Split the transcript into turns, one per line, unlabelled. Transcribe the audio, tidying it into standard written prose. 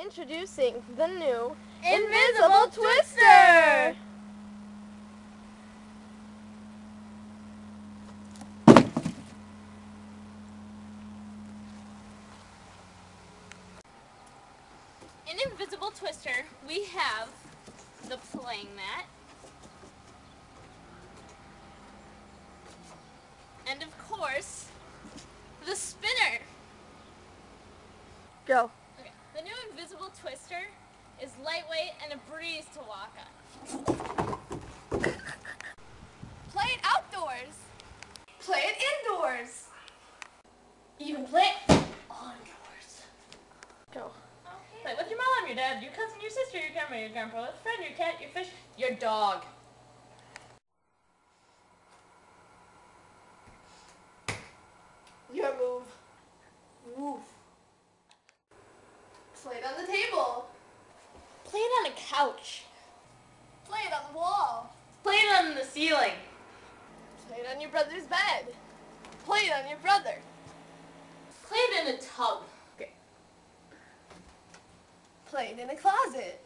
Introducing the new Invisible Twister!
In Invisible Twister, we have the playing mat, and of course, the spinner.
Go.
Okay, the new Invisible Twister is lightweight and a breeze to walk on.
Play it outdoors. Play it indoors.
Even play it ondoors.
Go.
Play with your mom, your dad, your cousin, your sister, your grandma, your grandpa, your friend, your cat, your fish, your dog.
Your move. Move. Play it on the table.
Play it on a couch.
Play it on the wall.
Play it on the ceiling.
Play it on your brother's bed. Play it on your brother.
Play it in a tub.
Play it in a closet.